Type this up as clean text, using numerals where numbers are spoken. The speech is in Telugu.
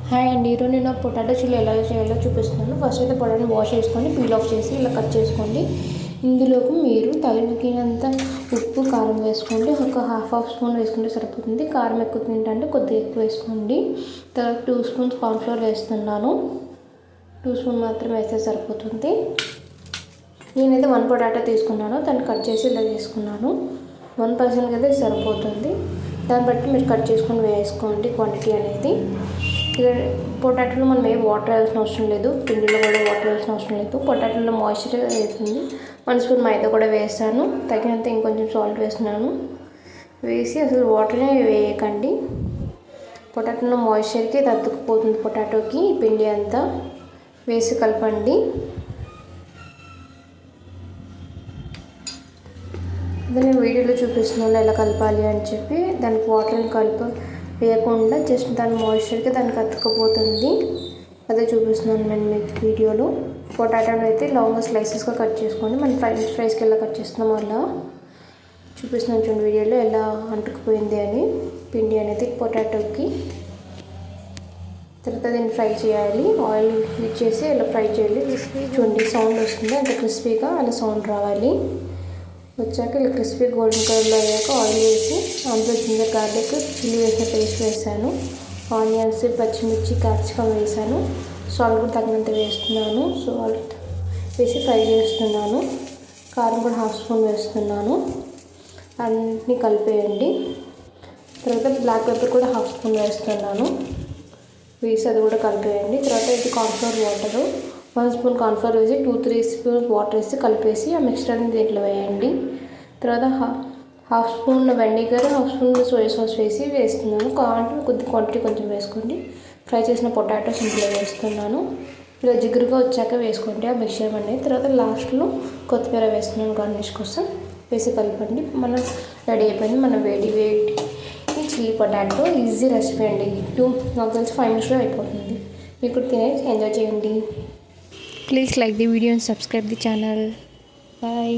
హాయ్ అండి, ఈరోజు నేను పొటాటో చిల్లీ ఎలా చేయాలో చూపిస్తున్నాను. ఫస్ట్ అయితే పొటాటోని వాష్ చేసుకొని పీల్ ఆఫ్ చేసి ఇలా కట్ చేసుకోండి. ఇందులోకి మీరు తగినంత ఉప్పు కారం వేసుకోండి. ఒక హాఫ్ స్పూన్ వేసుకుంటే సరిపోతుంది. కారం ఎక్కువ తింటే కొద్దిగా ఎక్కువ వేసుకోండి. తర్వాత 2 స్పూన్స్ కార్న్ఫ్లోర్ వేస్తున్నాను. 2 స్పూన్ మాత్రం వేస్తే సరిపోతుంది. నేనైతే 1 పొటాటో తీసుకున్నాను, దాన్ని కట్ చేసి ఇలా తీసుకున్నాను. 1 పర్సన్కి అయితే సరిపోతుంది. దాన్ని బట్టి మీరు కట్ చేసుకొని వేసుకోండి క్వాంటిటీ అనేది. ఇక పొటాటోలో మనం ఏ వాటర్ వేయాల్సిన అవసరం లేదు, పిండిలో కూడా వాటర్ వేయాల్సిన అవసరం లేదు. పొటాటోలో మాయిశ్చర్ అవుతుంది. 1 స్పూన్ మైదా కూడా వేస్తాను. తగినంత ఇంకొంచెం సాల్ట్ వేస్తున్నాను. వేసి అసలు వాటరే వేయకండి. పొటాటోలో మాయిశ్చర్కి ఇది అతుక్కుపోతుంది. పొటాటోకి పిండి అంతా వేసి కలపండి. నేను వీడియోలో చూపిస్తున్నాను ఎలా కలపాలి అని చెప్పి. దానికి వాటర్ని వేయకుండా జస్ట్ దాని మాయిశ్చర్కి దానికి అతుక్కుపోతుంది. అదే చూపిస్తున్నాను నేను మీకు వీడియోలో. పొటాటోని అయితే లాంగ్ స్లైసెస్గా కట్ చేసుకోండి. మనం ఫ్రైస్కి ఎలా కట్ చేస్తున్నామో అలా చూపిస్తున్నాను చూడండి వీడియోలో ఎలా అంటుకుపోయింది అని పిండి అనేది పొటాటోకి. తర్వాత దీన్ని ఫ్రై చేయాలి. ఆయిల్ హీట్ చేసి ఇలా ఫ్రై చేయాలి. చూడండి సౌండ్ వస్తుంది, అంత క్రిస్పీగా అలా సౌండ్ రావాలి. వచ్చాక ఇలా క్రిస్పీ గోల్డెన్ కలర్లో అయ్యాక ఆయిల్ వేసి అందులో జింజర్ గార్లిక్ చిల్లీ వేసిన పేస్ట్ వేసాను. ఆనియన్స్, పచ్చిమిర్చి, క్యాప్సికమ్ వేసాను. సాల్ట్ కూడా తగినంత వేస్తున్నాను. సాల్ట్ వేసి ఫ్రై చేస్తున్నాను. కారం కూడా హాఫ్ స్పూన్ వేస్తున్నాను. అన్నిటినీ కలిపేయండి. తర్వాత బ్లాక్ పెప్పర్ కూడా హాఫ్ స్పూన్ వేస్తున్నాను. వేసి అది కూడా కలిపేయండి. తర్వాత ఇది కార్న్ఫ్లోర్ వాటరు 1 స్పూన్ కార్న్ఫ్లోర్ వేసి 2-3 స్పూన్స్ వాటర్ వేసి కలిపేసి ఆ మిక్స్చర్ని దీంట్లో వేయండి. తర్వాత half spoon vinegar, half spoon soya sauce వేస్తున్నాను. కావాలంటే కొద్ది క్వాంటిటీ కొంచెం వేసుకోండి. ఫ్రై చేసిన పొటాటోస్ ఇంట్లో వేస్తున్నాను. ఇలా జిగురుగా వచ్చాక వేసుకోండి ఆ మిక్స్చర్ అనేది. తర్వాత లాస్ట్లో కొత్తిమీర వేస్తున్నాను గార్నిష్ కోసం. వేసి కలపండి. మనం రెడీ అయిపోయింది మన వేడి చిల్లీ పొటాటో. ఈజీ రెసిపీ అండి. నాకు తెలిసి 5 మినిట్స్లో అయిపోతుంది. మీకు కూడా తినేసి ఎంజాయ్ చేయండి. Please like the video and subscribe the channel. Bye.